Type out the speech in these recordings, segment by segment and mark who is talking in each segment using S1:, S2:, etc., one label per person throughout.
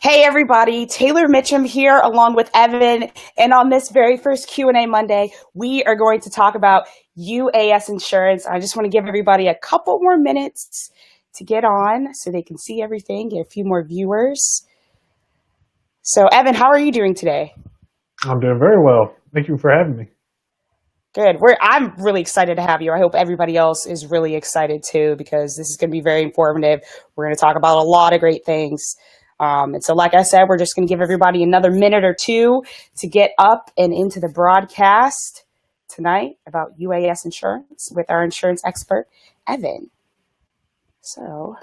S1: Hey everybody, Taylor Mitchum here along with Evan, and on this very first Q&A Monday, we are going to talk about UAS insurance. I just want to give everybody a couple more minutes to get on so they can see everything, get a few more viewers. So Evan, how are you doing today?
S2: I'm doing very well. Thank you for having me.
S1: Good. I'm really excited to have you. I hope everybody else is really excited too, because this is going to be very informative. We're going to talk about a lot of great things. And so, like I said, we're just going to give everybody another minute or two to get up and into the broadcast tonight about UAS insurance with our insurance expert, Evan. So,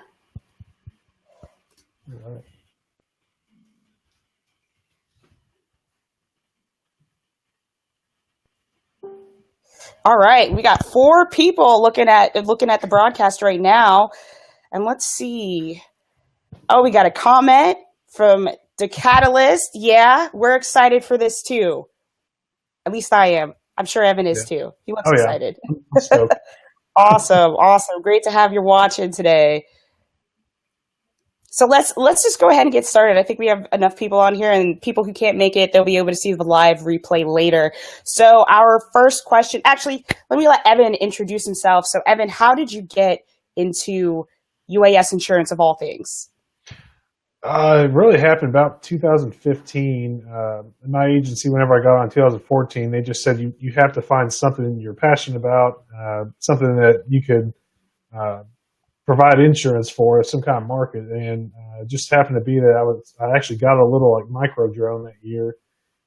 S2: All right.
S1: all right, we got 4 people looking at the broadcast right now, and let's see. Oh, we got a comment from the Catalyst. Yeah, we're excited for this too. At least I am. I'm sure Evan
S2: Yeah.
S1: is too. He looks
S2: Oh yeah.
S1: excited.
S2: I'm stoked.
S1: Awesome, awesome. Great to have you watching today. So let's just go ahead and get started. I think we have enough people on here, and people who can't make it, they'll be able to see the live replay later. So our first question, actually, let me let Evan introduce himself. So Evan, how did you get into UAS insurance of all things?
S2: It really happened about 2015. In my agency, whenever I got on in 2014, they just said you have to find something you're passionate about, something that you could uh, provide insurance for, some kind of market. And it just happened to be that I actually got a little like micro drone that year,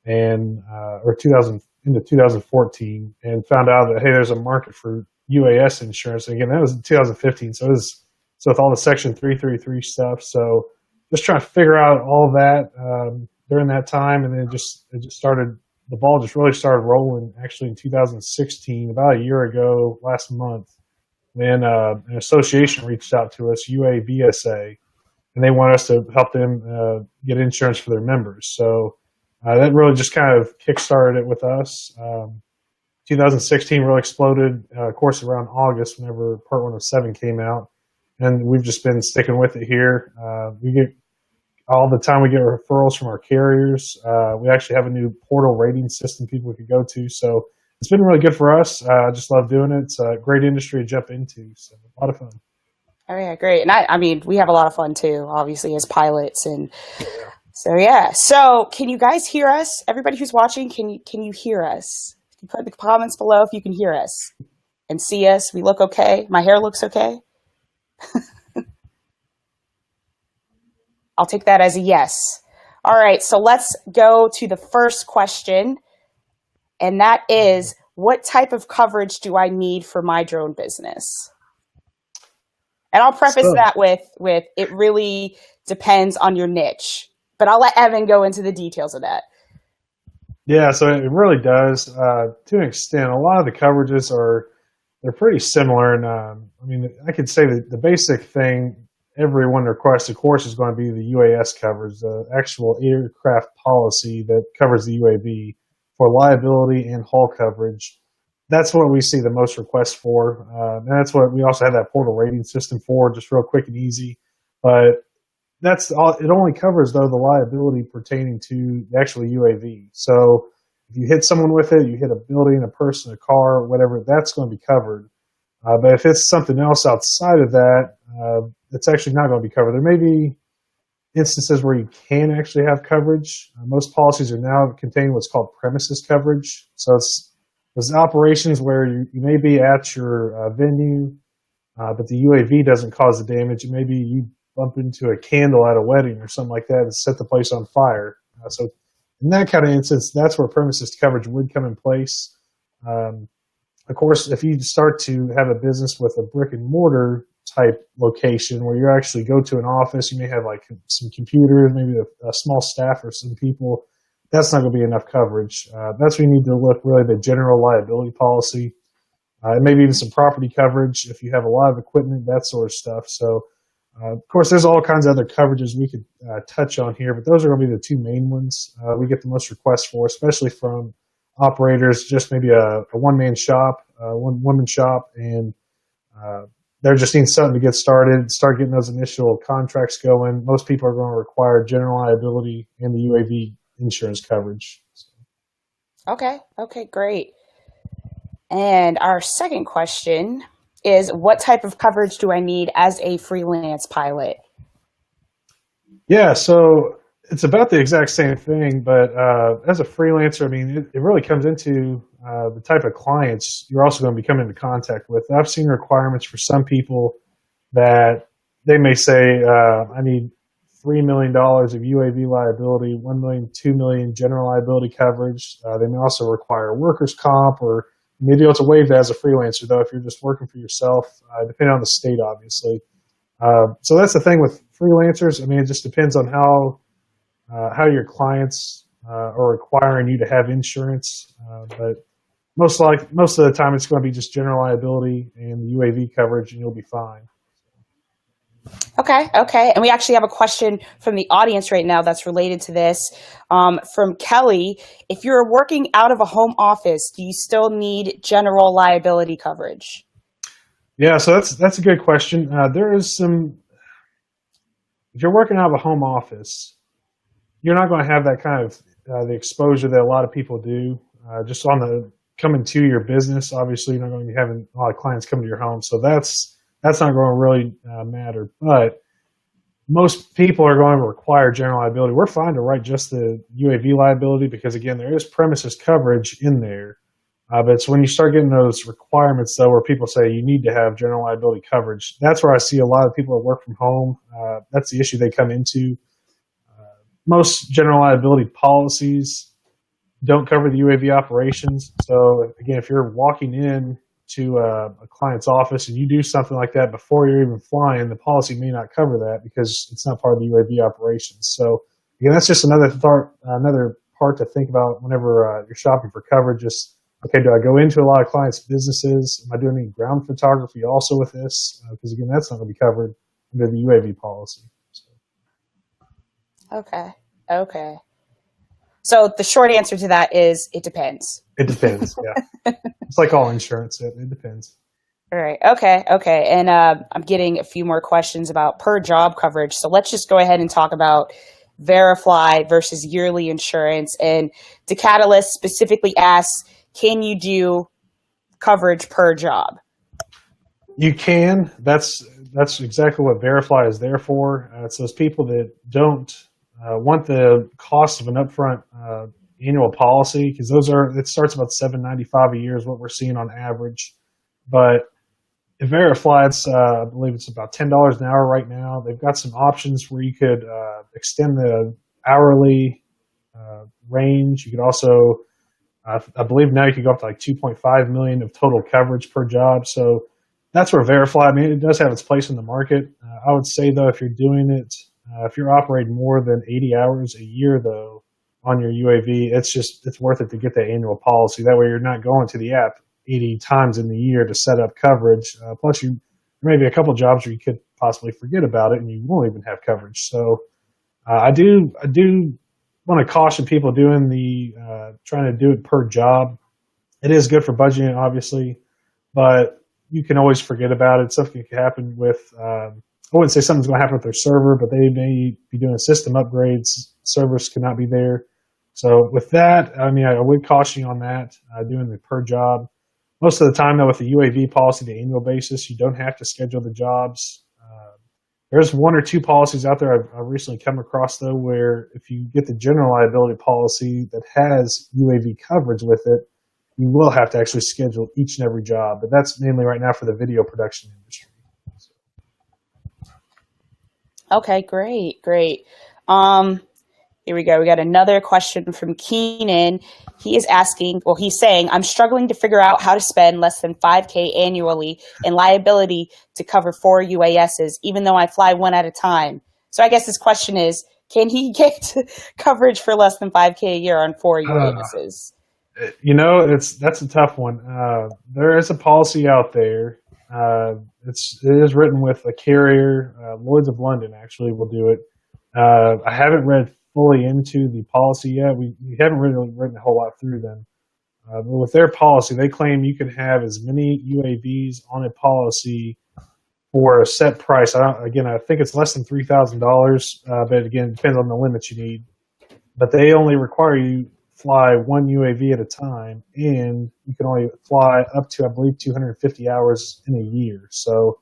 S2: and or 2000 into 2014, and found out that hey, there's a market for UAS insurance. And again, that was in 2015, so it was with all the Section 333 stuff. So just trying to figure out all of that during that time, and then it just started. The ball just really started rolling actually in 2016, about a year ago, last month. Then an association reached out to us, UAVSA, and they want us to help them get insurance for their members. So that really just kind of kickstarted it with us. 2016 really exploded, of course, around August, whenever Part 1 of 7 came out, and we've just been sticking with it here. We get all the time we get referrals from our carriers. We actually have a new portal rating system people could go to. So it's been really good for us. I just love doing it. It's a great industry to jump into. So a lot of fun.
S1: Oh yeah, great. And I mean, we have a lot of fun too, obviously, as pilots. And
S2: Oh, yeah.
S1: so, yeah. So can you guys hear us? Everybody who's watching, can you hear us? You put in the comments below if you can hear us and see us. We look okay. My hair looks okay. I'll take that as a yes. All right. So let's go to the first question. And that is, what type of coverage do I need for my drone business? And I'll preface
S2: So
S1: that with it really depends on your niche. But I'll let Evan go into the details of that.
S2: yeah, so it really does to an extent. A lot of the coverages they're pretty similar, and I mean I could say that the basic thing everyone requests, of course, is going to be the UAS coverage, the actual aircraft policy that covers the UAV for liability and hull coverage. That's what we see the most requests for, and that's what we also have that portal rating system for, just real quick and easy. But that's all. It only covers though the liability pertaining to the actual UAV. So if you hit someone with it, you hit a building, a person, a car, whatever, that's going to be covered. But if it's something else outside of that, it's actually not going to be covered. There may be instances where you can actually have coverage. Most policies are now containing what's called premises coverage. So it's those operations where you may be at your venue, but the UAV doesn't cause the damage. Maybe you bump into a candle at a wedding or something like that and set the place on fire. So in that kind of instance, that's where premises coverage would come in place. Um, of course, if you start to have a business with a brick and mortar type location where you actually go to an office, you may have like some computers, maybe a small staff or some people, that's not going to be enough coverage. That's where you need to look really the general liability policy, and maybe even some property coverage if you have a lot of equipment, that sort of stuff. So, of course, there's all kinds of other coverages we could touch on here, but those are going to be the two main ones we get the most requests for, especially from operators, just maybe a one-man shop, one woman shop, and they're just needing something to get started, start getting those initial contracts going. Most people are going to require general liability and the UAV insurance coverage.
S1: Okay. Okay, great. And our second question is, what type of coverage do I need as a freelance pilot?
S2: Yeah, so it's about the exact same thing, but as a freelancer, I mean, it really comes into the type of clients you're also going to be coming into contact with. I've seen requirements for some people that they may say, I need $3 million of UAV liability, 1 million, 2 million general liability coverage. They may also require workers' comp, or maybe it's a waive that as a freelancer, though, if you're just working for yourself, depending on the state, obviously. So that's the thing with freelancers. I mean, it just depends on how your clients are requiring you to have insurance. But most of the time, it's going to be just general liability and UAV coverage, and you'll be fine.
S1: Okay, okay. And we actually have a question from the audience right now that's related to this. From Kelly, if you're working out of a home office, do you still need general liability coverage?
S2: Yeah, so that's a good question. There is some. If you're working out of a home office, you're not going to have that kind of the exposure that a lot of people do. Just on the coming to your business, obviously, you're not going to be having a lot of clients come to your home, so that's not going to really matter. But most people are going to require general liability. We're fine to write just the UAV liability because, again, there is premises coverage in there. But it's when you start getting those requirements, though, where people say you need to have general liability coverage. That's where I see a lot of people that work from home. That's the issue they come into. Most general liability policies don't cover the UAV operations. So, again, if you're walking in to a client's office and you do something like that before you're even flying, the policy may not cover that because it's not part of the UAV operations. So, again, that's just another part to think about whenever you're shopping for coverage. Just, okay, do I go into a lot of clients' businesses? Am I doing any ground photography also with this? Because, again, that's not going to be covered under the UAV policy. So.
S1: Okay, okay. So the short answer to that is it depends.
S2: It depends, yeah. It's like all insurance. It depends.
S1: All right. Okay. Okay. And I'm getting a few more questions about per job coverage. So let's just go ahead and talk about Verifly versus yearly insurance. And DeCatalyst specifically asks, can you do coverage per job?
S2: You can. That's exactly what Verifly is there for. It's those people that don't want the cost of an upfront annual policy, because it starts about $7.95 a year is what we're seeing on average. But at Verifly, I believe it's about $10 an hour right now. They've got some options where you could extend the hourly range. You could also, I believe now you can go up to like 2.5 million of total coverage per job. So that's where Verifly, I mean, it does have its place in the market. I would say, though, if you're doing it, if you're operating more than 80 hours a year, though, on your UAV, it's worth it to get that annual policy. That way you're not going to the app 80 times in the year to set up coverage. Plus, there may be a couple jobs where you could possibly forget about it and you won't even have coverage. So I do want to caution people doing trying to do it per job. It is good for budgeting, obviously, but you can always forget about it. Something could happen with, I wouldn't say something's going to happen with their server, but they may be doing system upgrades. Servers cannot be there. So with that, I mean, I would caution you on that, doing the per job. Most of the time, though, with the UAV policy, the annual basis, you don't have to schedule the jobs. There's one or two policies out there I've recently come across, though, where if you get the general liability policy that has UAV coverage with it, you will have to actually schedule each and every job. But that's mainly right now for the video production industry.
S1: Okay, great, great. Here we go. We got another question from Keenan. He is asking, well, he's saying, I'm struggling to figure out how to spend less than $5,000 annually in liability to cover 4 UASs, even though I fly one at a time. So I guess his question is, can he get coverage for less than $5,000 a year on 4 UASs?
S2: That's a tough one. There is a policy out there. It is written with a carrier. Lloyd's of London actually will do it. I haven't read fully into the policy yet. We haven't really written a whole lot through them. But with their policy, they claim you can have as many UAVs on a policy for a set price. I think it's less than $3,000, but again, it depends on the limits you need. But they only require you fly one UAV at a time, and you can only fly up to, I believe, 250 hours in a year. So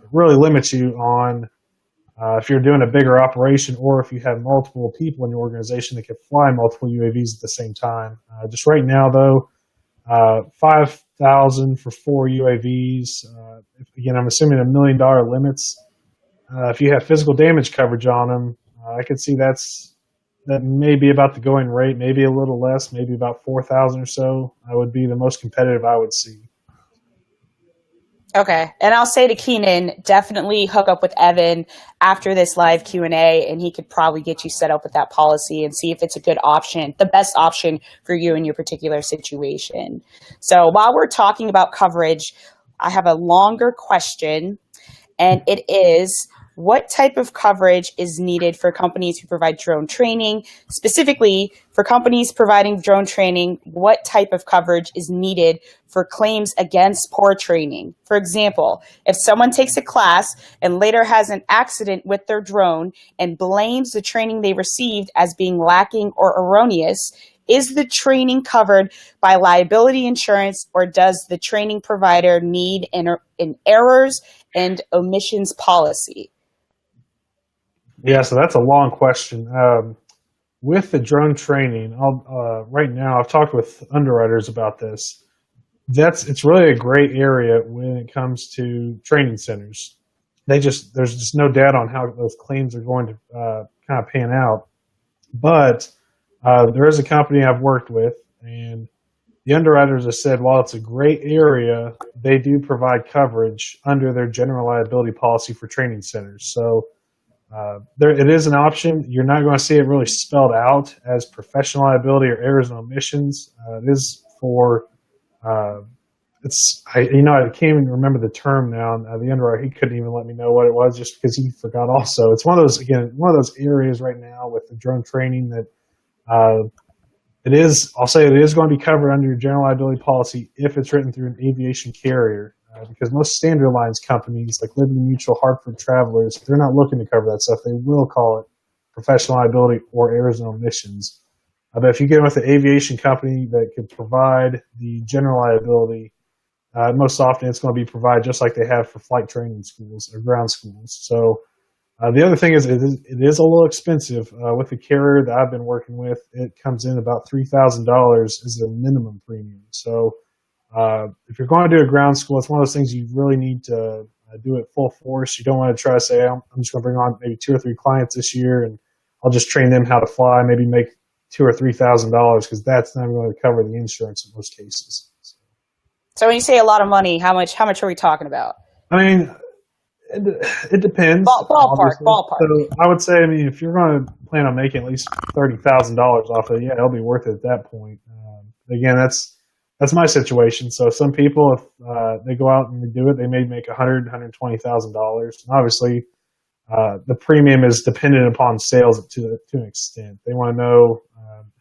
S2: it really limits you on if you're doing a bigger operation or if you have multiple people in your organization that can fly multiple UAVs at the same time. Just right now, though, 5,000 for 4 UAVs. Again, I'm assuming $1 million limits. If you have physical damage coverage on them, I could see that may be about the going rate, maybe a little less, maybe about 4,000 or so. That would be the most competitive I would see.
S1: Okay. And I'll say to Keenan, definitely hook up with Evan after this live Q&A, and he could probably get you set up with that policy and see if it's a good option, the best option for you in your particular situation. So while we're talking about coverage, I have a longer question, and it is, what type of coverage is needed for companies who provide drone training? Specifically, for companies providing drone training, what type of coverage is needed for claims against poor training? For example, if someone takes a class and later has an accident with their drone and blames the training they received as being lacking or erroneous, is the training covered by liability insurance, or does the training provider need an errors and omissions policy?
S2: Yeah, so that's a long question. With the drone training, right now I've talked with underwriters about this. It's really a gray area when it comes to training centers. There's just no data on how those claims are going to kind of pan out. But there is a company I've worked with, and the underwriters have said while it's a gray area, they do provide coverage under their general liability policy for training centers. So it is an option. You're not going to see it really spelled out as professional liability or errors and omissions. It is for I can't even remember the term now. The underwriter, he couldn't even let me know what it was just because he forgot. Also, it's one of those areas right now with the drone training that it is. I'll say it is going to be covered under your general liability policy if it's written through an aviation carrier. Because most standard lines companies like Liberty Mutual, Hartford Travelers, they're not looking to cover that stuff. They will call it professional liability or errors and omissions. But if you get with an aviation company that could provide the general liability, most often it's going to be provided just like they have for flight training schools or ground schools. So the other thing is it is a little expensive. With the carrier that I've been working with, it comes in about $3,000 as a minimum premium. So if you're going to do a ground school, it's one of those things you really need to do it full force. You don't want to try to say, I'm just going to bring on maybe 2 or 3 clients this year and I'll just train them how to fly, maybe make $2,000 or $3,000, because that's not going to cover the insurance in most cases.
S1: So when you say a lot of money, how much are we talking about?
S2: I mean, it depends.
S1: Ballpark.
S2: So I would say, if you're going to plan on making at least $30,000 off of it, yeah, it'll be worth it at that point. Again, that's my situation. So some people, if they go out and they do it, they may make $120,000. And obviously, the premium is dependent upon sales to an extent. They want to know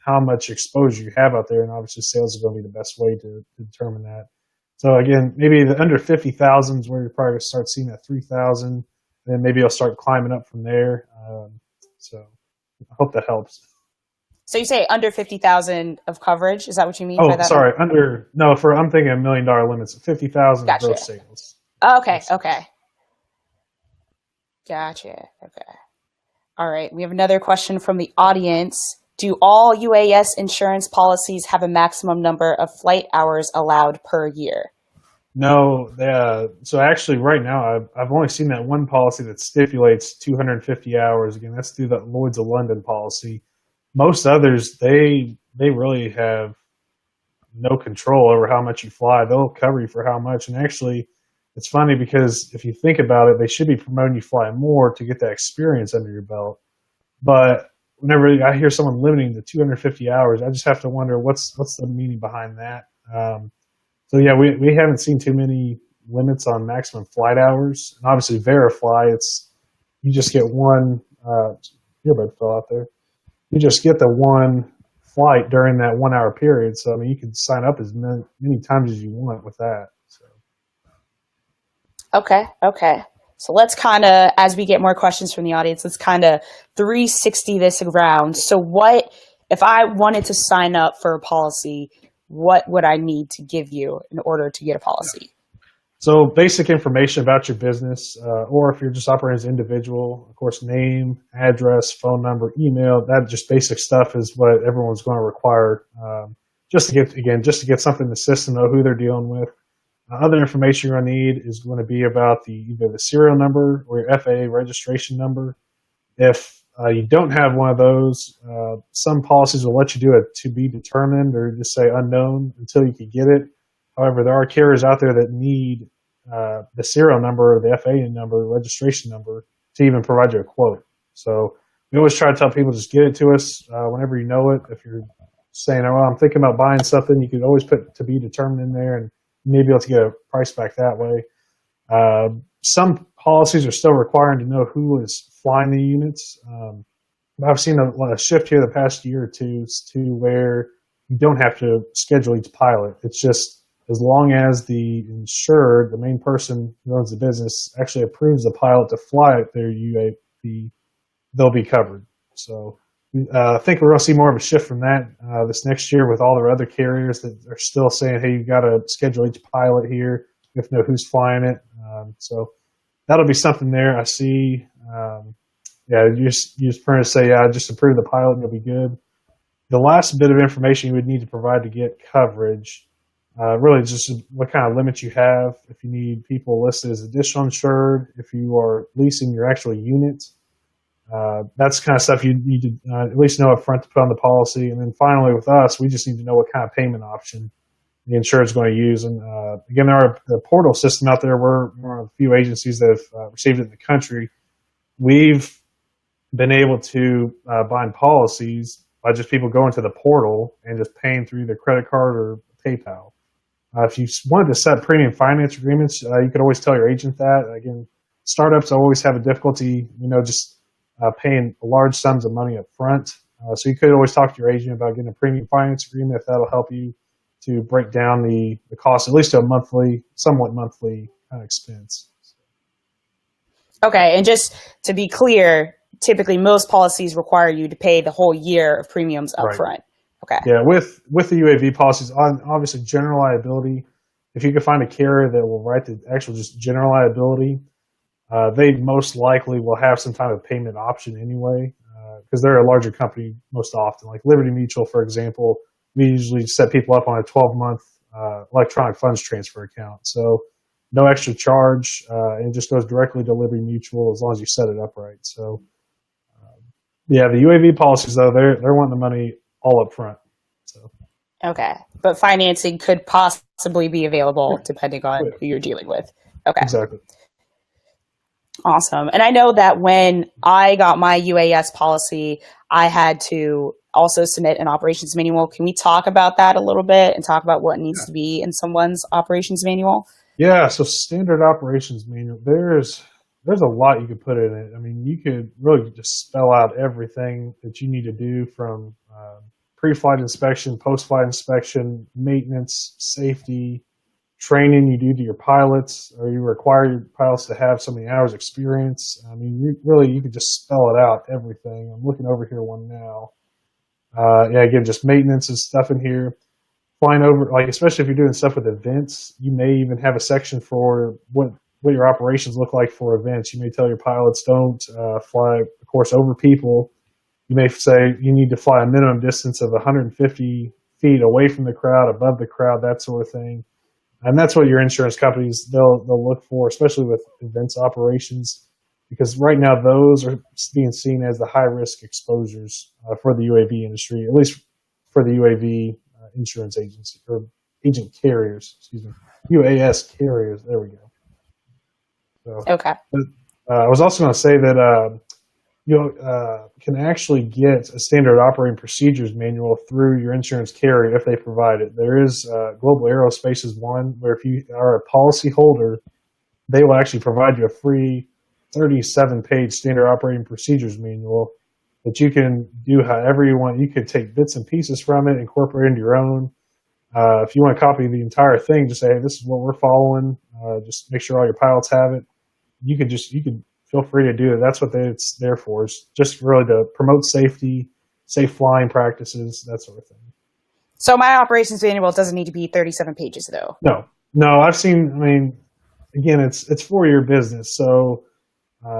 S2: how much exposure you have out there, and obviously sales is going to be the best way to determine that. So again, maybe the under 50,000 is where you're probably going to start seeing that 3,000. Then maybe it'll start climbing up from there. So I hope that helps.
S1: So you say under 50,000 of coverage? Is that what you mean
S2: by
S1: that?
S2: Sorry, I'm thinking $1 million limits, 50,000
S1: Gotcha.
S2: Gross sales.
S1: Okay. Gotcha. Okay. All right. We have another question from the audience. Do all UAS insurance policies have a maximum number of flight hours allowed per year?
S2: No. So actually, right now, I've only seen that one policy that stipulates 250 hours. Again, that's through the Lloyd's of London policy. Most others, they really have no control over how much you fly. They'll cover you for how much. And actually, it's funny because if you think about it, they should be promoting you flying more to get that experience under your belt. But whenever I hear someone limiting to 250 hours, I just have to wonder what's the meaning behind that. So yeah, we haven't seen too many limits on maximum flight hours. And obviously, Verifly, you just get one. Earbud fell out there. You just get the one flight during that 1 hour period. So you can sign up as many times as you want with that. So.
S1: Okay. So let's kind of, as we get more questions from the audience, let's kind of 360 this around. So what, if I wanted to sign up for a policy, what would I need to give you in order to get a policy?
S2: So basic information about your business, or if you're just operating as an individual, of course, name, address, phone number, email, that just basic stuff is what everyone's going to require, just to get something in the system, know who they're dealing with. Other information you're going to need is going to be about either the serial number or your FAA registration number. If you don't have one of those, some policies will let you do it to be determined or just say unknown until you can get it. However, there are carriers out there that need the serial number or the FAA number, registration number, to even provide you a quote. So we always try to tell people, just get it to us whenever you know it. If you're saying, oh, I'm thinking about buying something, you could always put to be determined in there and maybe able to get a price back that way. Some policies are still requiring to know who is flying the units. I've seen a shift here the past year or two to where you don't have to schedule each pilot. It's just as long as the insured, the main person who owns the business, actually approves the pilot to fly their UAV, they'll be covered. So I think we're going to see more of a shift from that this next year with all the other carriers that are still saying, hey, you've got to schedule each pilot here. You have to know who's flying it. So that'll be something there. I see. You just pretty much say, yeah, just approve the pilot and you'll be good. The last bit of information you would need to provide to get coverage, really just what kind of limits you have. If you need people listed as additional insured, if you are leasing your actual unit, that's kind of stuff you need to at least know up front to put on the policy. And then finally with us, we just need to know what kind of payment option the insurer is going to use. And again, the portal system out there, we're one of the few agencies that have received it in the country. We've been able to bind policies by just people going to the portal and just paying through their credit card or PayPal. If you wanted to set premium finance agreements, you could always tell your agent that. Again, startups always have a difficulty, just paying large sums of money up front. So you could always talk to your agent about getting a premium finance agreement if that'll help you to break down the cost, at least to a somewhat monthly kind of expense.
S1: Okay, and just to be clear, typically most policies require you to pay the whole year of premiums up front. Okay.
S2: Yeah, with the UAV policies, obviously general liability, if you can find a carrier that will write the actual just general liability, they most likely will have some kind of payment option anyway, because they're a larger company most often. Like Liberty Mutual, for example, we usually set people up on a 12-month electronic funds transfer account. So no extra charge, and it just goes directly to Liberty Mutual as long as you set it up right. So, the UAV policies, though, they're wanting the money all up front. So.
S1: Okay, but financing could possibly be available depending on who you're dealing with. Okay.
S2: Exactly.
S1: Awesome. And I know that when I got my UAS policy, I had to also submit an operations manual. Can we talk about that a little bit and talk about what needs to be in someone's operations manual?
S2: Yeah, so standard operations manual, there's a lot you could put in it. I mean, you could really just spell out everything that you need to do from pre-flight inspection, post-flight inspection, maintenance, safety, training you do to your pilots, or you require your pilots to have so many hours experience. I mean, you could just spell it out, everything. I'm looking over here one now. Again, just maintenance and stuff in here. Flying over, like especially if you're doing stuff with events, you may even have a section for what your operations look like for events. You may tell your pilots don't fly, of course, over people. You may say you need to fly a minimum distance of 150 feet away from the crowd, above the crowd, that sort of thing. And that's what your insurance companies, they'll look for, especially with events operations, because right now those are being seen as the high-risk exposures for the UAV industry, at least for the UAV insurance agency or agent carriers, UAS carriers. There we go. So,
S1: okay.
S2: I was also going to say that you can actually get a standard operating procedures manual through your insurance carrier if they provide it. There is Global Aerospace is one where if you are a policy holder, they will actually provide you a free 37-page standard operating procedures manual that you can do however you want. You could take bits and pieces from it, incorporate it into your own. If you want to copy the entire thing, just say, hey, this is what we're following. Just make sure all your pilots have it. you could feel free to do it. That's what it's there for. It's just really to promote safety, safe flying practices, that sort of thing.
S1: So my operations manual doesn't need to be 37 pages, though.
S2: No, I've seen. I mean, again, it's for your business. So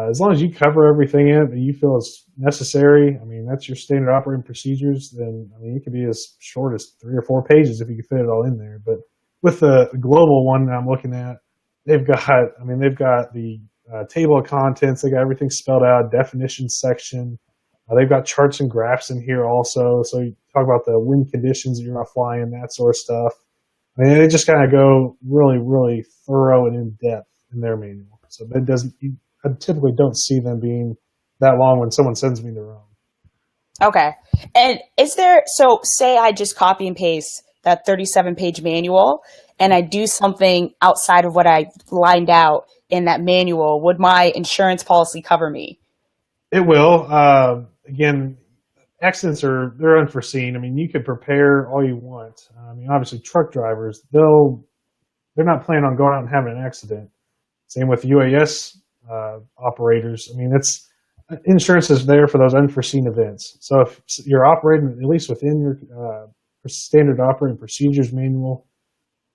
S2: as long as you cover everything in it that you feel is necessary, I mean, that's your standard operating procedures. Then I mean, it could be as short as 3 or 4 pages if you can fit it all in there. But with the global one that I'm looking at, they've got the table of contents. They got everything spelled out, definition section. They've got charts and graphs in here also. So you talk about the wind conditions that you're not flying, that sort of stuff. I mean, they just kind of go really, really thorough and in depth in their manual. So that doesn't. I typically don't see them being that long when someone sends me their own.
S1: Okay. And is there, so say I just copy and paste that 37-page manual and I do something outside of what I lined out in that manual, would my insurance policy cover me?
S2: It will. Again, accidents they're unforeseen. I mean, you could prepare all you want. I mean, obviously, truck drivers they're not planning on going out and having an accident. Same with UAS operators. I mean, insurance is there for those unforeseen events. So if you're operating at least within your standard operating procedures manual,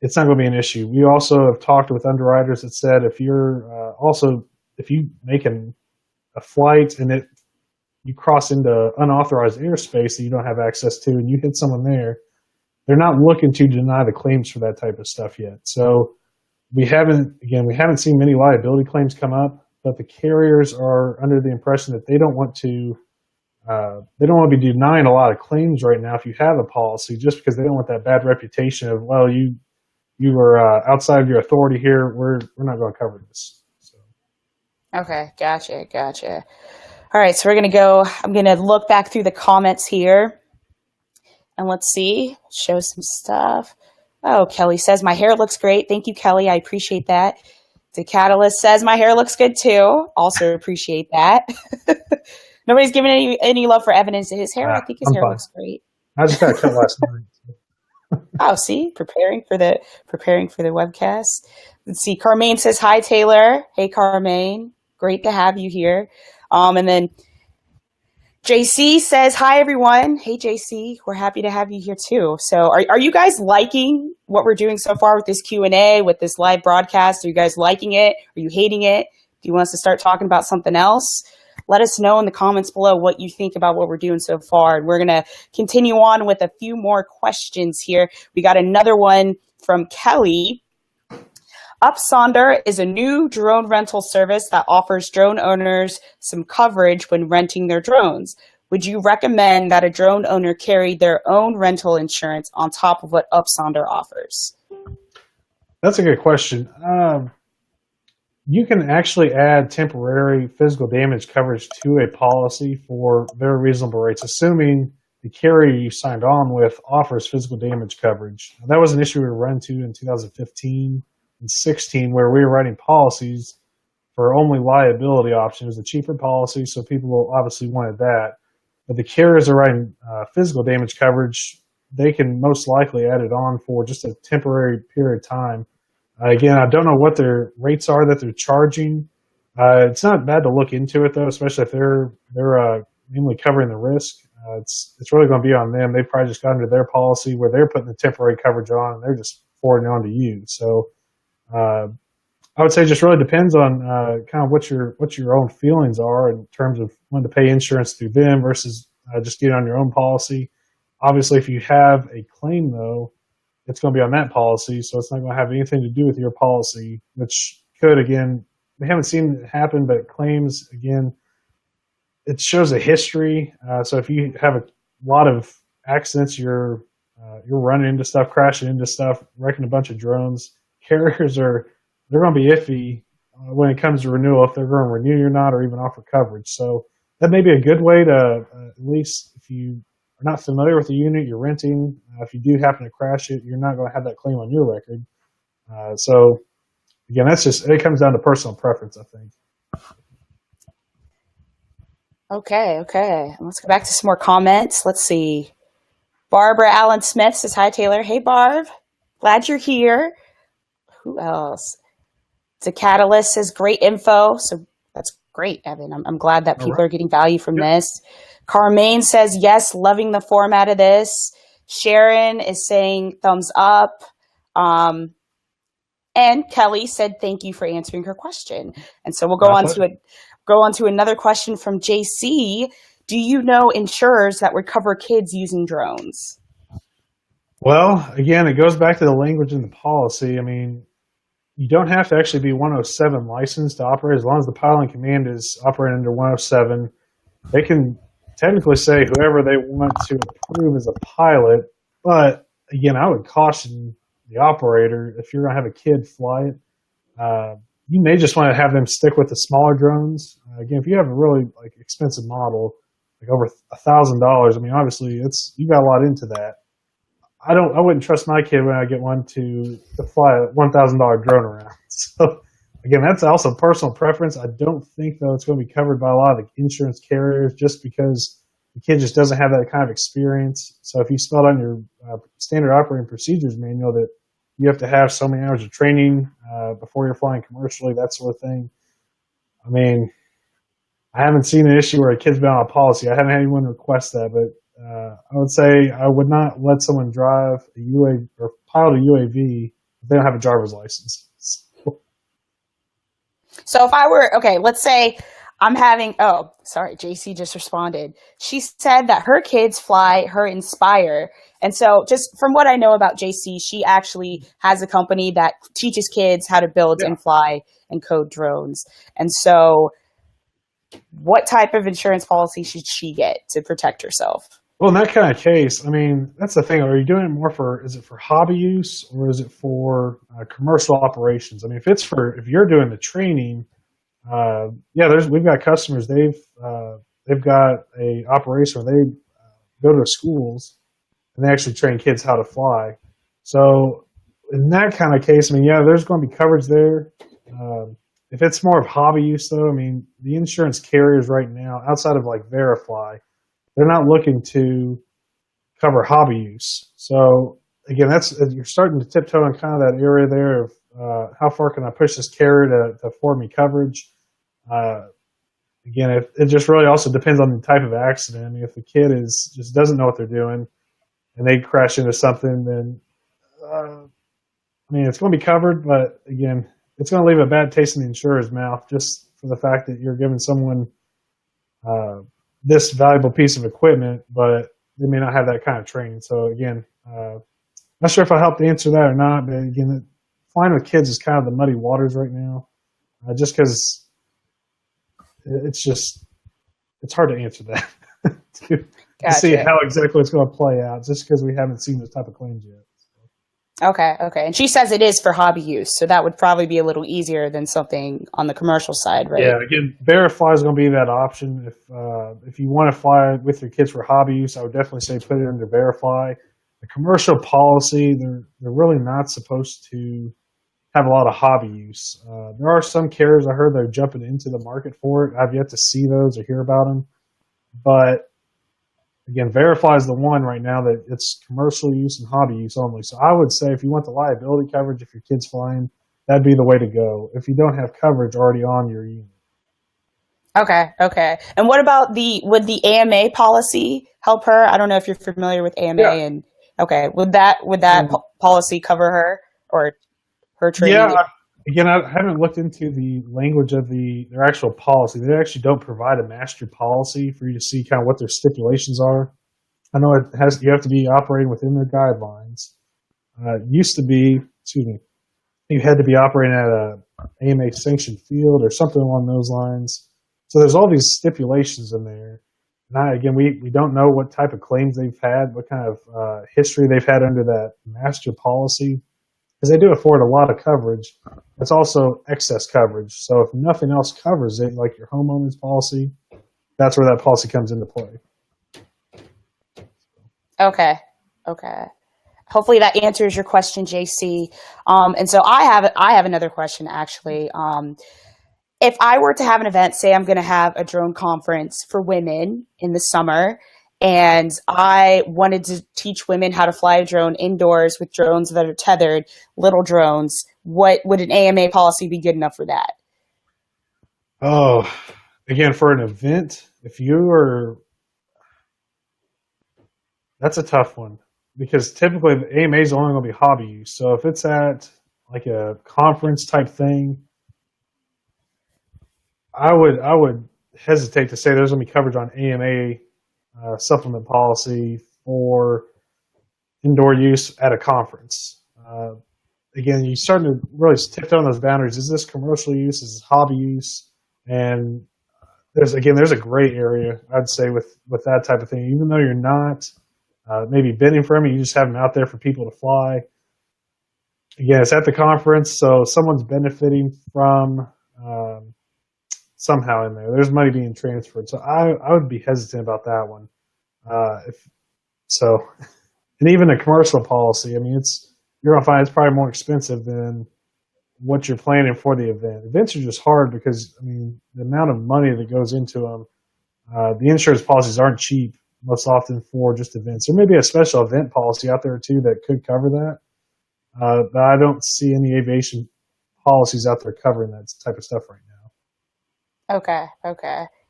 S2: it's not going to be an issue. We also have talked with underwriters that said if you make a flight and you cross into unauthorized airspace that you don't have access to and you hit someone there, they're not looking to deny the claims for that type of stuff yet. So we haven't seen many liability claims come up, but the carriers are under the impression that they don't want to be denying a lot of claims right now if you have a policy, just because they don't want that bad reputation of, well, you were outside of your authority here. We're not going to cover this. So.
S1: Okay, gotcha. All right, so I'm going to look back through the comments here. And let's see, show some stuff. Oh, Kelly says, my hair looks great. Thank you, Kelly. I appreciate that. The Catalyst says, my hair looks good too. Also appreciate that. Nobody's giving any love for evidence to his hair. I think his hair looks great.
S2: I just got a cut last night.
S1: Oh, see, preparing for the webcast. Let's see. Carmaine says, hi, Taylor. Hey, Carmaine. Great to have you here. And then JC says, hi, everyone. Hey, JC. We're happy to have you here, too. So are you guys liking what we're doing so far with this Q&A, with this live broadcast? Are you guys liking it? Are you hating it? Do you want us to start talking about something else? Let us know in the comments below what you think about what we're doing so far. And we're going to continue on with a few more questions here. We got another one from Kelly. Upsonder is a new drone rental service that offers drone owners some coverage when renting their drones. Would you recommend that a drone owner carry their own rental insurance on top of what Upsonder offers?
S2: That's a good question. You can actually add temporary physical damage coverage to a policy for very reasonable rates, assuming the carrier you signed on with offers physical damage coverage. That was an issue we run into in 2015 and 16, where we were writing policies for only liability options, a cheaper policy, so people obviously wanted that. But the carriers are writing physical damage coverage. They can most likely add it on for just a temporary period of time. Again, I don't know what their rates are that they're charging. It's not bad to look into it, though, especially if they're mainly covering the risk. It's really going to be on them. They've probably just got into their policy where they're putting the temporary coverage on, and they're just forwarding it on to you. So I would say it just really depends on kind of what your own feelings are in terms of when to pay insurance through them versus just getting on your own policy. Obviously, if you have a claim, though, it's going to be on that policy, so it's not going to have anything to do with your policy, which could, again, we haven't seen it happen, but claims, again, it shows a history. So if you have a lot of accidents, you're running into stuff, crashing into stuff, wrecking a bunch of drones, carriers they're going to be iffy when it comes to renewal, if they're going to renew you or not, or even offer coverage. So that may be a good way to, at least if you are not familiar with the unit you're renting, if you do happen to crash it, you're not going to have that claim on your record. So again, it comes down to personal preference, I think.
S1: Okay. Let's go back to some more comments. Let's see. Barbara Allen Smith says, hi, Taylor. Hey, Barb. Glad you're here. Who else? The Catalyst says great info. So that's great, Evan. I'm glad that
S2: All
S1: people
S2: right.
S1: are getting value from
S2: Yep.
S1: this. Carmaine says, yes, loving the format of this. Sharon is saying thumbs up. And Kelly said, thank you for answering her question. And so we'll
S2: My pleasure.
S1: go on to another question from JC. Do you know insurers that would cover kids using drones?
S2: Well, again, it goes back to the language in the policy. I mean, you don't have to actually be 107 licensed to operate as long as the pilot in command is operating under 107. They can technically say whoever they want to approve as a pilot, but again, I would caution the operator if you're going to have a kid fly it. You may just want to have them stick with the smaller drones. Again, if you have a really expensive model, like over $1,000, I mean, obviously you got a lot into that. I wouldn't trust my kid when I get one to fly a $1,000 drone around. So again, that's also personal preference. I don't think though it's going to be covered by a lot of the insurance carriers just because the kid just doesn't have that kind of experience. So if you spelled on your standard operating procedures manual that you have to have so many hours of training before you're flying commercially, that sort of thing. I mean, I haven't seen an issue where a kid's been on a policy. I haven't had anyone request that, but I would say I would not let someone drive a UAV or pilot a UAV if they don't have a driver's license.
S1: So if I were, okay, let's say I'm having, oh, sorry, JC just responded. She said that her kids fly her Spire. And so just from what I know about JC, she actually has a company that teaches kids how to build and fly and code drones. And so what type of insurance policy should she get to protect herself?
S2: Well, in that kind of case, I mean, that's the thing. Are you doing it more is it for hobby use or is it for commercial operations? I mean, if you're doing the training, we've got customers. They've got a operation where they go to schools and they actually train kids how to fly. So in that kind of case, I mean, there's going to be coverage there. If it's more of hobby use, though, I mean, the insurance carriers right now, outside of Verify, they're not looking to cover hobby use. So again, you're starting to tiptoe in kind of that area there of how far can I push this carrier to afford me coverage. Again, it just really also depends on the type of accident. I mean, if the kid just doesn't know what they're doing and they crash into something, then I mean, it's going to be covered, but again, it's going to leave a bad taste in the insurer's mouth just for the fact that you're giving someone this valuable piece of equipment, but they may not have that kind of training. So again, not sure if I helped answer that or not, but again, flying with kids is kind of the muddy waters right now, just because it's hard to answer that to see how exactly it's going to play out, just because we haven't seen those type of claims yet.
S1: Okay. And she says it is for hobby use, so that would probably be a little easier than something on the commercial side, right?
S2: Yeah, again, Verify is going to be that option. If you want to fly with your kids for hobby use, I would definitely say put it under Verify. The commercial policy, they're really not supposed to have a lot of hobby use. There are some carriers I heard they're jumping into the market for it. I've yet to see those or hear about them, but again, Verify is the one right now that it's commercial use and hobby use only. So I would say if you want the liability coverage, if your kid's flying, that'd be the way to go. If you don't have coverage already on your unit.
S1: Okay. And what about would the AMA policy help her? I don't know if you're familiar with AMA and okay, would that policy cover her or her training?
S2: Yeah. Again, I haven't looked into the language of their actual policy. They actually don't provide a master policy for you to see kind of what their stipulations are. I know you have to be operating within their guidelines. It used to be, you had to be operating at a AMA sanctioned field or something along those lines. So there's all these stipulations in there. And again, we don't know what type of claims they've had, what kind of history they've had under that master policy. Because they do afford a lot of coverage. It's also excess coverage. So if nothing else covers it, like your homeowner's policy, that's where that policy comes into play.
S1: Okay. Hopefully that answers your question, JC. And so I have another question actually. If I were to have an event, say I'm going to have a drone conference for women in the summer, and I wanted to teach women how to fly a drone indoors with drones that are tethered, little drones, what would an AMA policy be good enough for that?
S2: Oh, again, for an event, if you are, that's a tough one because typically the AMA is only going to be hobby use. So if it's at like a conference type thing, I would hesitate to say there's going to be coverage on AMA supplement policy for indoor use at a conference. Again, you start to really tiptoe on those boundaries. Is this commercial use? Is this hobby use? And there's a gray area, I'd say, with that type of thing. Even though you're not maybe bidding for them, you just have them out there for people to fly. Again, it's at the conference, so someone's benefiting from somehow in there. There's money being transferred, so I would be hesitant about that one. If so, and even a commercial policy, I mean, you're gonna find it's probably more expensive than what you're planning for the event. Events are just hard because, I mean, the amount of money that goes into them, the insurance policies aren't cheap most often for just events. There may be a special event policy out there too that could cover that, but I don't see any aviation policies out there covering that type of stuff right now.
S1: Okay.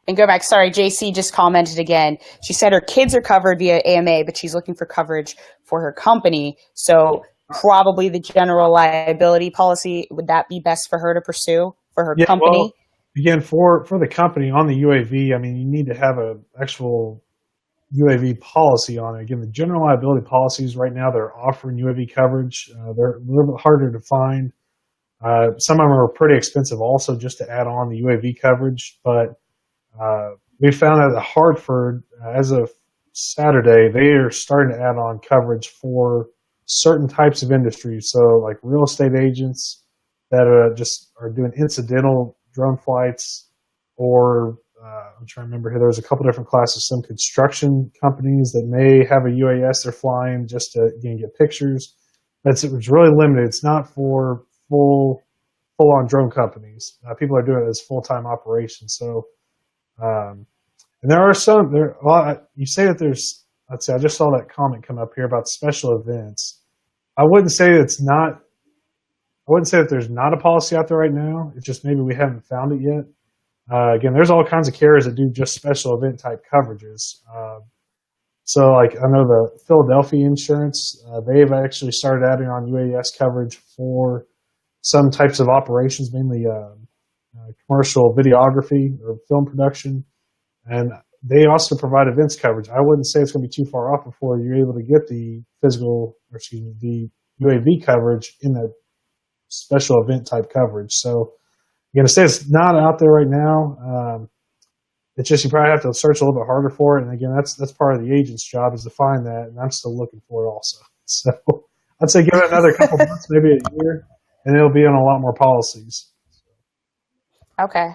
S1: And go back. Sorry, JC just commented again. She said her kids are covered via AMA, but she's looking for coverage for her company. So probably the general liability policy, would that be best for her to pursue for her company?
S2: Well, again, for the company on the UAV, I mean, you need to have an actual UAV policy on it. Again, the general liability policies right now, they're offering UAV coverage. They're a little bit harder to find. Some of them are pretty expensive also just to add on the UAV coverage. But we found out that Hartford, as of Saturday, they are starting to add on coverage for certain types of industries. So like real estate agents that just are doing incidental drone flights, or I'm trying to remember here, there's a couple different classes, some construction companies that may have a UAS they're flying just to get pictures. It's really limited. It's not for full-on drone companies. People are doing it as full-time operations. So, and there are some there. Well, you say that there's. Let's see. I just saw that comment come up here about special events. I wouldn't say it's not. I wouldn't say that there's not a policy out there right now. It's just maybe we haven't found it yet. Again, there's all kinds of carriers that do just special event type coverages. So, like I know the Philadelphia Insurance, they've actually started adding on UAS coverage for some types of operations, mainly commercial videography or film production, and they also provide events coverage. I wouldn't say it's going to be too far off before you're able to get the the UAV coverage in that special event type coverage. So, again, to say it's not out there right now, it's just you probably have to search a little bit harder for it. And again, that's part of the agent's job is to find that, and I'm still looking for it also. So, I'd say give it another couple months, maybe a year, and it'll be on a lot more policies.
S1: Okay.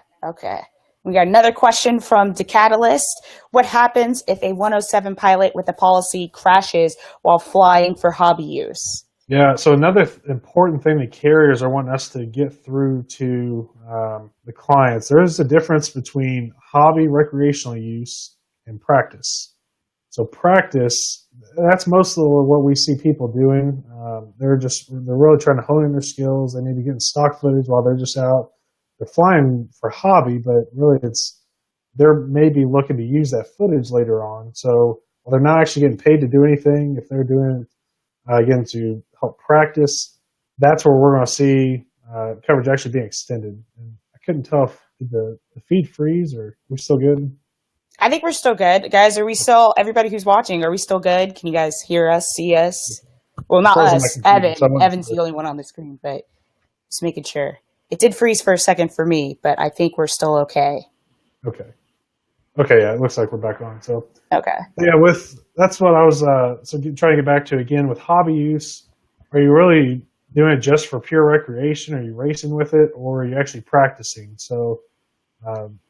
S1: We got another question from Decatalyst. What happens if a 107 pilot with a policy crashes while flying for hobby use?
S2: Yeah, so another important thing that carriers are wanting us to get through to the clients, there is a difference between hobby recreational use and practice. So practice, that's mostly what we see people doing. They're really trying to hone in their skills. They may be getting stock footage while they're just out. They're flying for hobby, but really they're maybe looking to use that footage later on. So while they're not actually getting paid to do anything, if they're doing it, again, to help practice, that's where we're going to see coverage actually being extended. And I couldn't tell if did the feed freeze or we're still good.
S1: I think we're still good. Guys, are we still, everybody who's watching, are we still good? Can you guys hear us, see us? Well, not us, Evan. Evan's the only one on the screen, but just making sure. It did freeze for a second for me, but I think we're still okay.
S2: Okay, yeah, it looks like we're back on. So
S1: okay.
S2: Yeah, that's what I was trying to get back to again with hobby use. Are you really doing it just for pure recreation? Are you racing with it, or are you actually practicing? So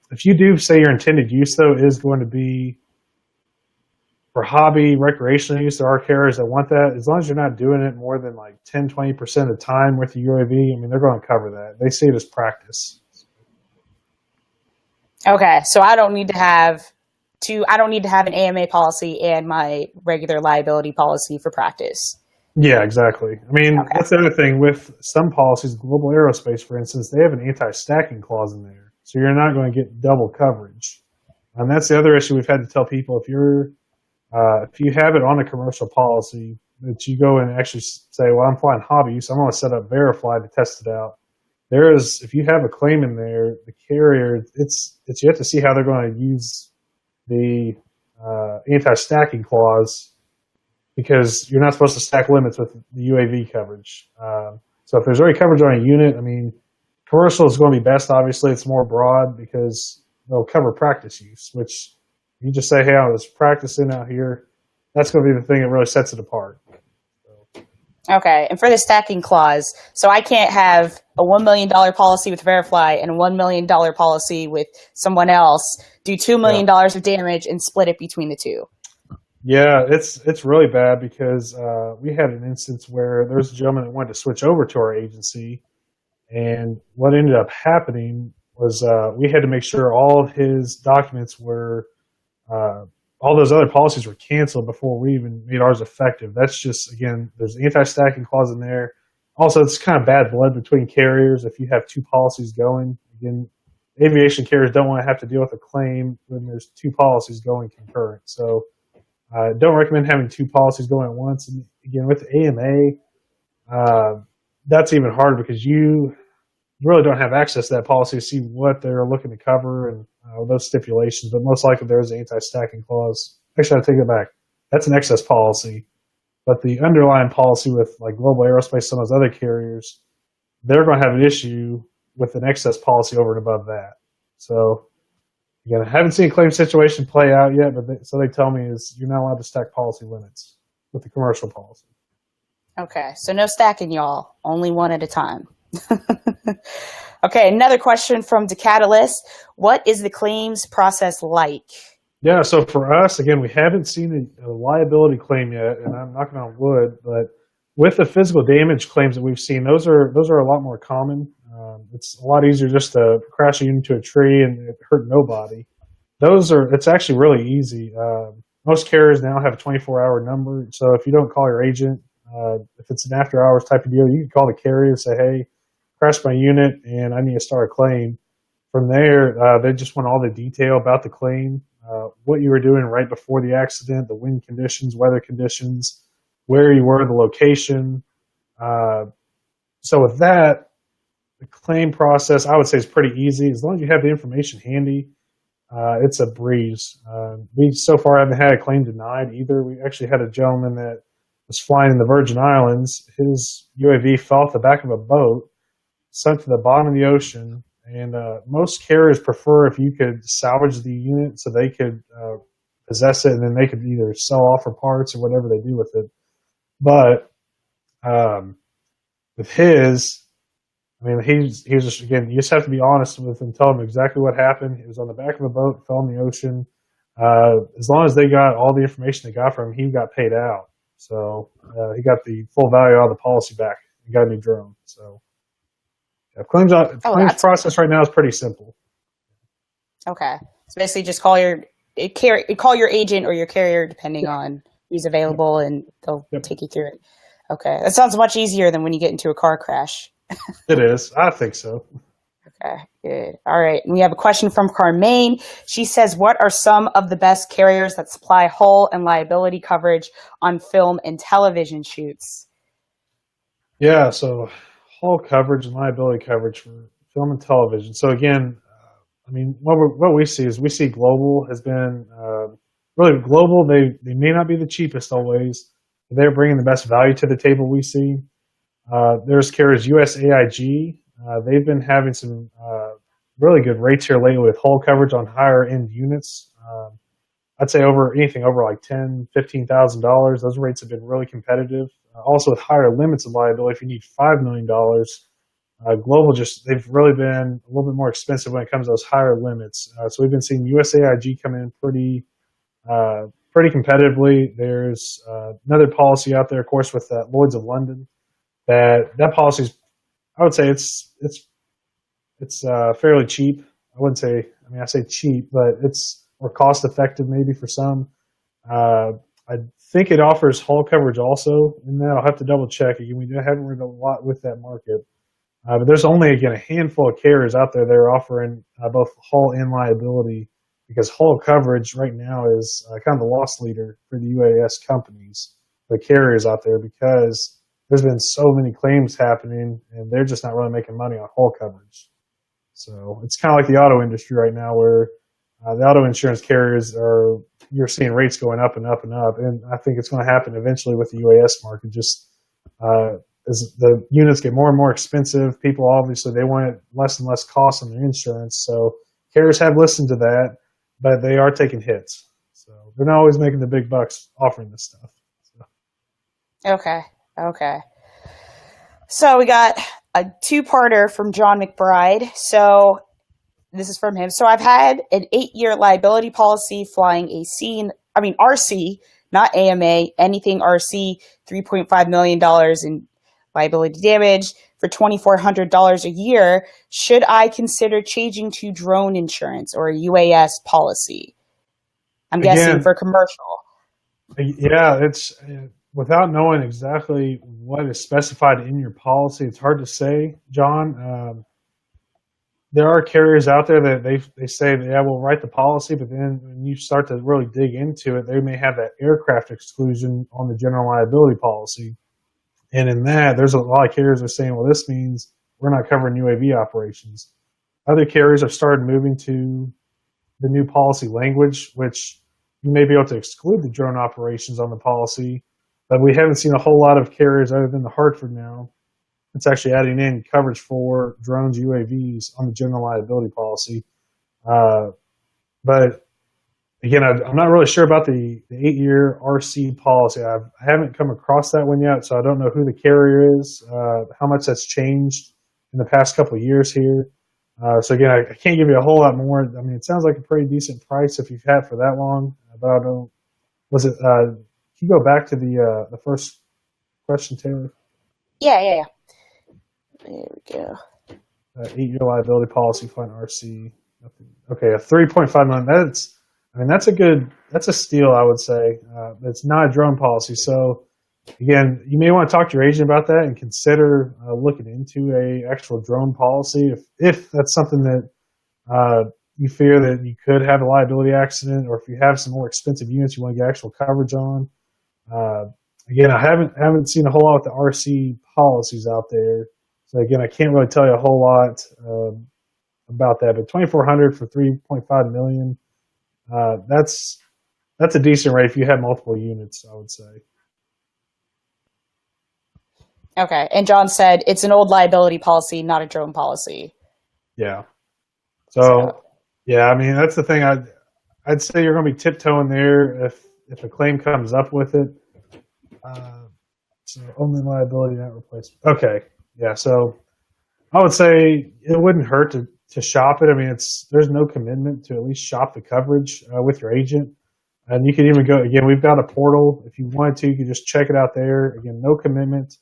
S2: if you do say your intended use though is going to be for hobby recreational use, there are carriers that want that. As long as you're not doing it more than like 10-20% of the time with the UAV, I mean, they're going to cover that. They see it as practice.
S1: Okay, so I don't need to have an AMA policy and my regular liability policy for practice.
S2: Yeah, exactly. I mean,
S1: Okay.
S2: that's the other thing with some policies, global aerospace, for instance, they have an anti-stacking clause in there. So you're not going to get double coverage. And that's the other issue we've had to tell people if you have it on a commercial policy, that you go and actually say, well, I'm flying hobby, so I'm going to set up Verifly to test it out. There is, if you have a claim in there, the carrier, it's you have to see how they're going to use the anti-stacking clause because you're not supposed to stack limits with the UAV coverage. So if there's already coverage on a unit, I mean, commercial is going to be best. Obviously, it's more broad because they'll cover practice use, which you just say, hey, I was practicing out here. That's going to be the thing that really sets it apart.
S1: Okay. And for the stacking clause, so I can't have a $1 million policy with Verifly and a $1 million policy with someone else, do $2 million of damage and split it between the two.
S2: Yeah, it's really bad because we had an instance where there was a gentleman that wanted to switch over to our agency, and what ended up happening was we had to make sure all of his documents were all those other policies were canceled before we even made ours effective. That's just, again, there's an anti-stacking clause in there. Also, it's kind of bad blood between carriers if you have two policies going. Again, aviation carriers don't want to have to deal with a claim when there's two policies going concurrent. So don't recommend having two policies going at once. And again, with AMA, that's even harder because you really don't have access to that policy to see what they're looking to cover and those stipulations. But most likely there is an anti-stacking clause. Actually, I take it back. That's an excess policy. But the underlying policy with like Global Aerospace, some of those other carriers, they're going to have an issue with an excess policy over and above that. So again, I haven't seen a claim situation play out yet, but so they tell me is you're not allowed to stack policy limits with the commercial policy.
S1: Okay. So no stacking, y'all. Only one at a time. Okay. Another question from Decatalyst. What is the claims process like?
S2: Yeah, so for us, again, we haven't seen a liability claim yet, and I'm knocking on wood, but with the physical damage claims that we've seen, those are a lot more common. It's a lot easier just to crash into a tree and it hurt nobody. It's actually really easy. Most carriers now have a 24-hour number, so if you don't call your agent, if it's an after-hours type of deal, you can call the carrier and say, hey, crashed my unit and I need to start a claim. From there, they just want all the detail about the claim, what you were doing right before the accident, the wind conditions, weather conditions, where you were, the location. So with that, the claim process, I would say, is pretty easy. As long as you have the information handy, it's a breeze. We so far haven't had a claim denied either. We actually had a gentleman that was flying in the Virgin Islands. His UAV fell off the back of a boat, sunk to the bottom of the ocean, and most carriers prefer if you could salvage the unit so they could possess it, and then they could either sell off for parts or whatever they do with it. But with his, I mean, he's just, again, you just have to be honest with him, tell him exactly what happened. He was on the back of a boat, fell in the ocean. As long as they got all the information they got from him, he got paid out. So he got the full value out of the policy back. He got a new drone. So yeah, claims process right now is pretty simple.
S1: Okay. So basically just call your agent or your carrier, depending on who's available, and they'll take you through it. Okay. That sounds much easier than when you get into a car crash.
S2: It is. I think so.
S1: Okay, good. All right. And we have a question from Carmaine. She says, what are some of the best carriers that supply hull and liability coverage on film and television shoots?
S2: Yeah, so hull coverage and liability coverage for film and television. So again, I mean, what we see is we see Global has been really Global. They may not be the cheapest always, but they're bringing the best value to the table we see. There's carriers USAIG. They've been having some really good rates here lately with hull coverage on higher end units. I'd say anything over like $10,000, $15,000. Those rates have been really competitive. Also with higher limits of liability, if you need $5 million, Global they've really been a little bit more expensive when it comes to those higher limits. So we've been seeing USAIG come in pretty competitively. There's another policy out there, of course, with Lloyd's of London. That policy is, I would say it's fairly cheap. I wouldn't say, I mean, I say cheap, but it's or cost effective maybe for some. I think it offers hull coverage also in that. I'll have to double check. Again, we haven't worked a lot with that market. But there's only, again, a handful of carriers out there that are offering both hull and liability, because hull coverage right now is kind of the loss leader for the UAS companies, the carriers out there, because there's been so many claims happening and they're just not really making money on hull coverage. So it's kind of like the auto industry right now, where the auto insurance carriers you're seeing rates going up and up and up. And I think it's going to happen eventually with the UAS market. Just as the units get more and more expensive, people obviously they want less and less cost on their insurance. So carriers have listened to that, but they are taking hits. So they're not always making the big bucks offering this stuff. So.
S1: Okay. So we got a two-parter from John McBride. So this is from him. So I've had an 8-year liability policy flying RC, not AMA, anything RC, $3.5 million in liability damage for $2,400 a year. Should I consider changing to drone insurance or a UAS policy? I'm guessing for commercial.
S2: Yeah, it's without knowing exactly what is specified in your policy, it's hard to say, John. There are carriers out there that they say, yeah, we'll write the policy, but then when you start to really dig into it, they may have that aircraft exclusion on the general liability policy. And in that, there's a lot of carriers that are saying, well, this means we're not covering UAV operations. Other carriers have started moving to the new policy language, which you may be able to exclude the drone operations on the policy, but we haven't seen a whole lot of carriers other than the Hartford now. It's actually adding in coverage for drones, UAVs on the general liability policy. But again, I'm not really sure about the 8-year RC policy. I haven't come across that one yet, so I don't know who the carrier is, how much that's changed in the past couple of years here. So again, I can't give you a whole lot more. I mean, it sounds like a pretty decent price if you've had it for that long, but I don't. Was it? Can you go back to the first question, Taylor?
S1: Yeah. There we go.
S2: 8-year liability policy for an RC. Okay, a $3.5 million. That's a steal, I would say. It's not a drone policy. So again, you may want to talk to your agent about that and consider looking into a actual drone policy if that's something that you fear that you could have a liability accident, or if you have some more expensive units you want to get actual coverage on. Again, I haven't seen a whole lot with the RC policies out there. So again, I can't really tell you a whole lot about that. But $2,400 for $3.5 million, that's a decent rate if you have multiple units, I would say.
S1: Okay, and John said it's an old liability policy, not a drone policy.
S2: Yeah. So yeah, I mean that's the thing. I'd say you're going to be tiptoeing there if a claim comes up with it. So only liability, not replacement. Okay. Yeah, so I would say it wouldn't hurt to shop it. I mean, there's no commitment to at least shop the coverage with your agent. And you can even go, again, we've got a portal. If you wanted to, you can just check it out there. Again, no commitment.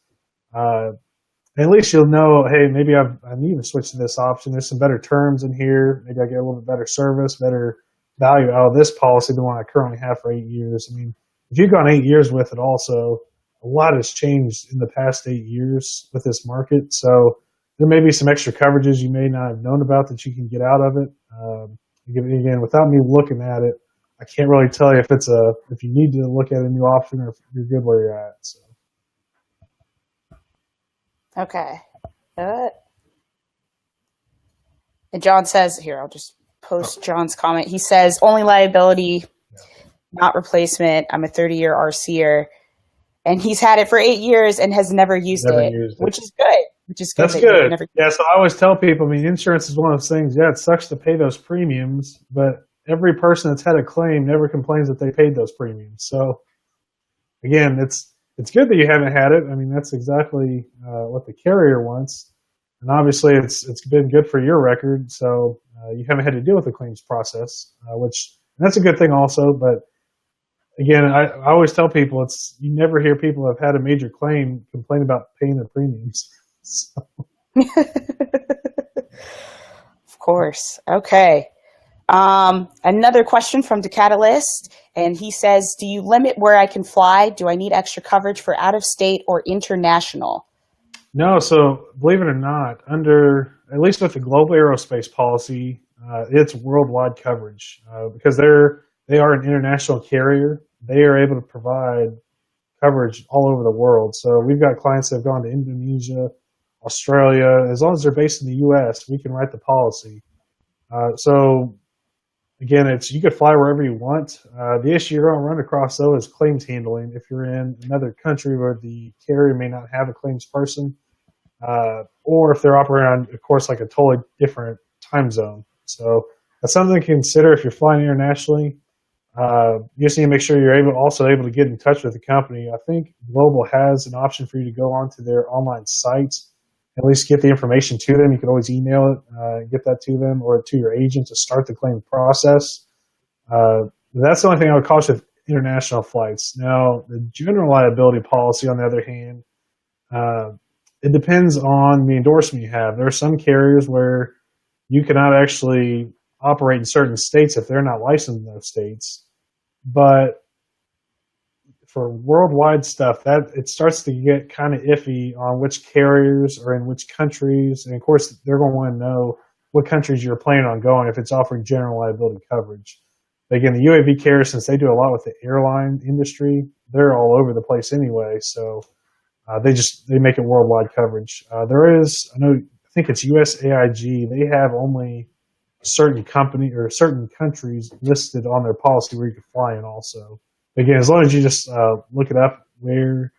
S2: At least you'll know, hey, maybe I need to switch to this option. There's some better terms in here. Maybe I get a little bit better service, better value out of this policy than one I currently have for 8 years. I mean, if you've gone 8 years with it also, a lot has changed in the past 8 years with this market. So there may be some extra coverages you may not have known about that you can get out of it. Again, without me looking at it, I can't really tell you if you need to look at a new option or if you're good where you're at. So.
S1: Okay. And John says, here, I'll just post John's comment. He says, only liability, not replacement. I'm a 30-year RCer. And he's had it for 8 years and has never used it, which is good.
S2: That's good. Yeah, so I always tell people, I mean, insurance is one of those things, yeah, it sucks to pay those premiums, but every person that's had a claim never complains that they paid those premiums. So, again, it's good that you haven't had it. I mean, that's exactly what the carrier wants. And obviously, it's been good for your record, so you haven't had to deal with the claims process, and that's a good thing also, but again, I always tell people you never hear people who have had a major claim complain about paying their premiums. So.
S1: Of course. Okay. Another question from Decatalyst, and he says, do you limit where I can fly? Do I need extra coverage for out of state or international?
S2: No, so believe it or not, under at least with the global aerospace policy, it's worldwide coverage because they are an international carrier. They are able to provide coverage all over the world. So we've got clients that have gone to Indonesia, Australia. As long as they're based in the U.S., we can write the policy. So again, it's you could fly wherever you want. The issue you're going to run across though is claims handling. If you're in another country where the carrier may not have a claims person, or if they're operating on, of course, like a totally different time zone. So that's something to consider if you're flying internationally. You just need to make sure you're also able to get in touch with the company. I think Global has an option for you to go onto their online site, at least get the information to them. You can always email it, get that to them or to your agent to start the claim process. That's the only thing I would caution with international flights. Now, the general liability policy, on the other hand, it depends on the endorsement you have. There are some carriers where you cannot actually operate in certain states if they're not licensed in those states. But for worldwide stuff, that it starts to get kind of iffy on which carriers are in which countries. And of course, they're going to want to know what countries you're planning on going if it's offering general liability coverage. But again, the UAV carriers, since they do a lot with the airline industry, they're all over the place anyway. So they make it worldwide coverage. There is, I think it's USAIG. They have only certain company or certain countries listed on their policy where you can fly in also. Again, as long as you just look it up where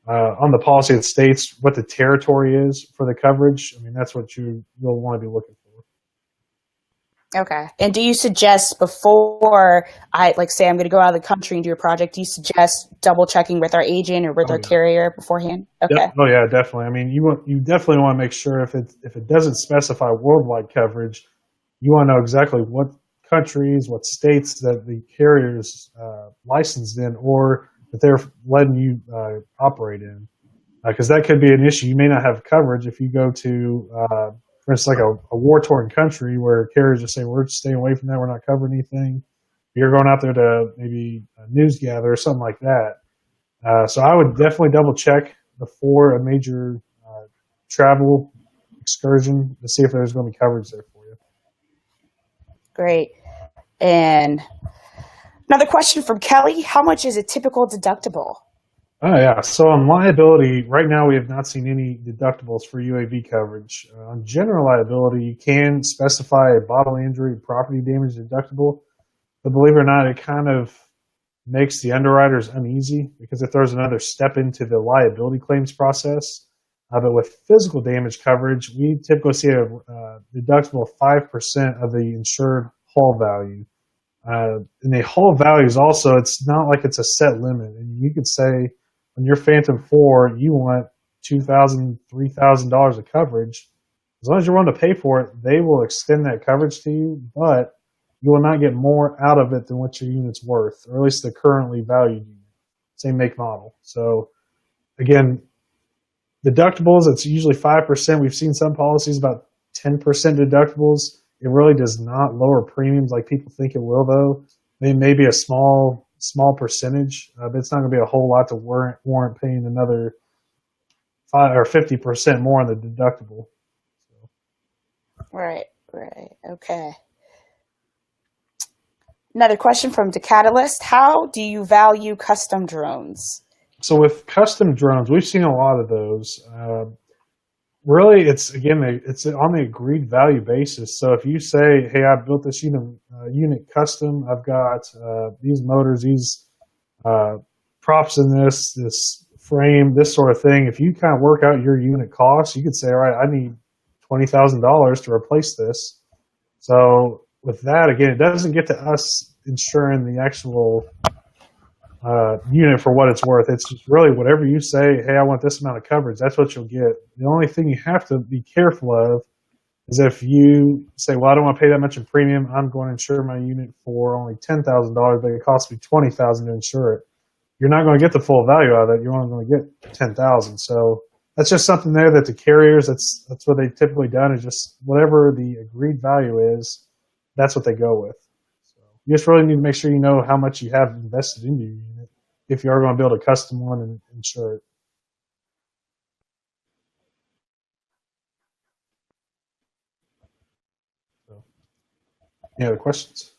S2: on the policy it states what the territory is for the coverage, I mean, that's what you'll want to be looking for.
S1: Okay. And do you suggest before I, like, say I'm going to go out of the country and do a project, do you suggest double checking with our agent or with our carrier beforehand? Okay.
S2: Yep. Oh yeah, definitely. I mean, you definitely want to make sure if it doesn't specify worldwide coverage, you want to know exactly what countries, what states that the carrier's licensed in or that they're letting you operate in. Because that could be an issue. You may not have coverage if you go to, for instance, like a war-torn country where carriers just say, we're staying away from that, we're not covering anything. You're going out there to maybe news gather or something like that. So I would definitely double check before a major travel excursion to see if there's going to be coverage there for you.
S1: Great. And another question from Kelly. How much is a typical deductible?
S2: Oh, yeah. So on liability, right now we have not seen any deductibles for UAV coverage. On general liability, you can specify a bodily injury, property damage deductible. But believe it or not, it kind of makes the underwriters uneasy because it throws another step into the liability claims process. But with physical damage coverage, we typically see a deductible of 5% of the insured hull value. And the hull value is also, it's not like it's a set limit. And you could say on your Phantom 4, you want $2,000, $3,000 of coverage. As long as you're willing to pay for it, they will extend that coverage to you, but you will not get more out of it than what your unit's worth, or at least the currently valued unit, same make model. So again, deductibles, it's usually 5%. We've seen some policies about 10% deductibles. It really does not lower premiums like people think it will, though. It may be a small percentage, but it's not going to be a whole lot to warrant paying another 5 or 50% more on the deductible. So.
S1: Right. Okay. Another question from Decatalyst. How do you value custom drones?
S2: So with custom drones, we've seen a lot of those. Really, it's on the agreed value basis. So if you say, "Hey, I built this unit custom. I've got these motors, these props in this frame, this sort of thing." If you kind of work out your unit costs, you could say, "All right, I need $20,000 to replace this." So with that, again, it doesn't get to us insuring the actual unit for what it's worth. It's just really whatever you say, hey, I want this amount of coverage, that's what you'll get. The only thing you have to be careful of is if you say, well, I don't want to pay that much in premium, I'm going to insure my unit for only $10,000, but it costs me $20,000 to insure it. You're not going to get the full value out of it. You're only going to get $10,000. So that's just something there that the carriers, that's what they've typically done, is just whatever the agreed value is, that's what they go with. So you just really need to make sure you know how much you have invested into your unit if you are going to build a custom one and insure it. So, any other questions?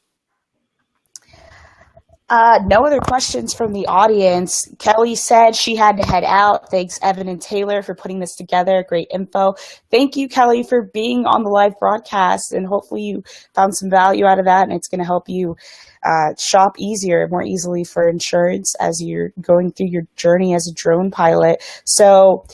S1: No other questions from the audience. Kelly said she had to head out. Thanks, Evan and Taylor, for putting this together. Great info. Thank you, Kelly, for being on the live broadcast, and hopefully you found some value out of that, and it's going to help you shop easier, more easily for insurance as you're going through your journey as a drone pilot. So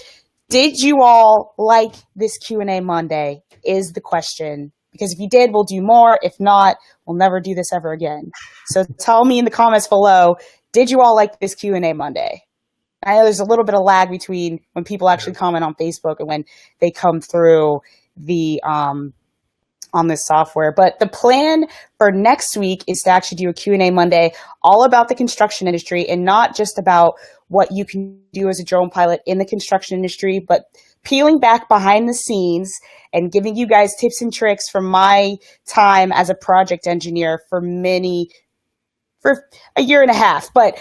S1: did you all like this Q&A Monday is the question. Because if you did, we'll do more. If not, we'll never do this ever again. So tell me in the comments below, did you all like this Q&A Monday? I know there's a little bit of lag between when people actually comment on Facebook and when they come through the on this software. But the plan for next week is to actually do a Q&A Monday all about the construction industry, and not just about what you can do as a drone pilot in the construction industry, but peeling back behind the scenes and giving you guys tips and tricks from my time as a project engineer for a year and a half, but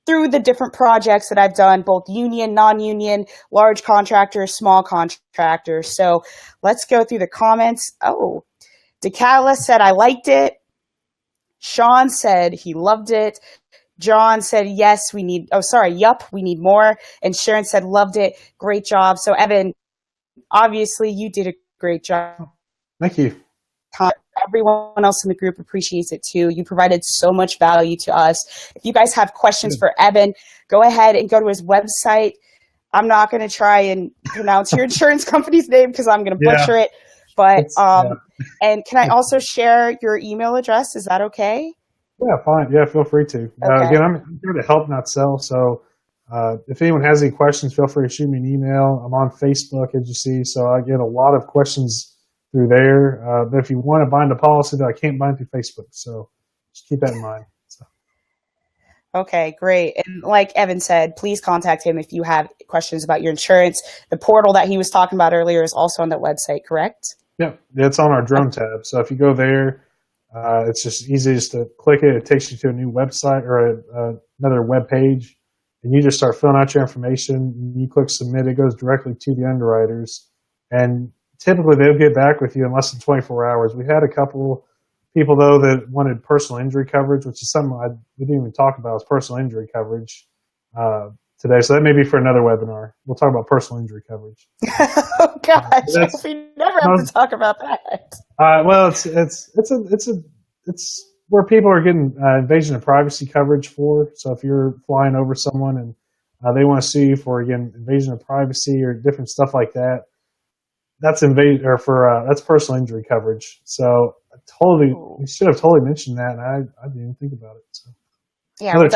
S1: through the different projects that I've done, both union, non-union, large contractors, small contractors. So let's go through the comments. Oh, DeCala said, I liked it. Sean said he loved it. John said, yes, we need more. And Sharon said, loved it. Great job. So Evan, obviously you did a great job.
S2: Thank you.
S1: Everyone else in the group appreciates it too. You provided so much value to us. If you guys have questions for Evan, go ahead and go to his website. I'm not going to try and pronounce your insurance company's name because I'm going to butcher it. But and can I also share your email address? Is that okay?
S2: Yeah, fine. Yeah, feel free to.
S1: Okay.
S2: Again, I'm here to help, not sell. So if anyone has any questions, feel free to shoot me an email. I'm on Facebook, as you see, so I get a lot of questions through there. But if you want to bind a policy, that I can't bind through Facebook, so just keep that in mind. So.
S1: Okay, great. And like Evan said, please contact him if you have questions about your insurance. The portal that he was talking about earlier is also on that website, correct?
S2: Yeah, it's on our drone tab. So if you go there, it's just easy just to click it. It takes you to a new website or another web page, and you just start filling out your information. You click submit. It goes directly to the underwriters, and typically they'll get back with you in less than 24 hours. We had a couple people, though, that wanted personal injury coverage, which is something we didn't even talk about, is personal injury coverage today. So that may be for another webinar. We'll talk about personal injury coverage.
S1: Oh gosh, we never have to talk about that.
S2: Well, it's where people are getting invasion of privacy coverage for. So if you're flying over someone and they want to sue you for, again, invasion of privacy or different stuff like that, that's that's personal injury coverage. So we should have totally mentioned that, and I didn't even think about it. So.
S1: Yeah, we'll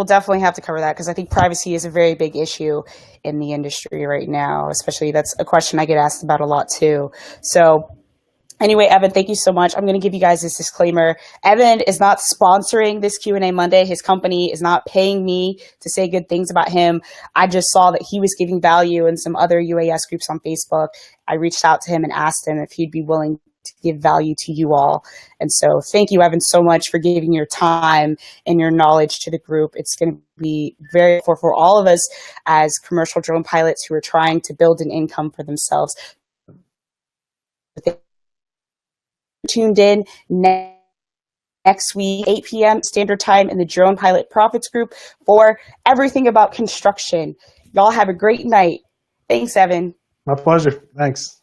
S1: definitely have to cover that, because I think privacy is a very big issue in the industry right now. Especially, that's a question I get asked about a lot too. So anyway, Evan, thank you so much. I'm going to give you guys this disclaimer. Evan is not sponsoring this Q&A Monday. His company is not paying me to say good things about him. I just saw that he was giving value in some other UAS groups on Facebook. I reached out to him and asked him if he'd be willing to give value to you all. And so thank you, Evan, so much for giving your time and your knowledge to the group. It's going to be very helpful for all of us as commercial drone pilots who are trying to build an income for themselves. Tuned in next week, 8 p.m. Standard Time in the Drone Pilot Profits Group for everything about construction. Y'all have a great night. Thanks, Evan.
S2: My pleasure. Thanks.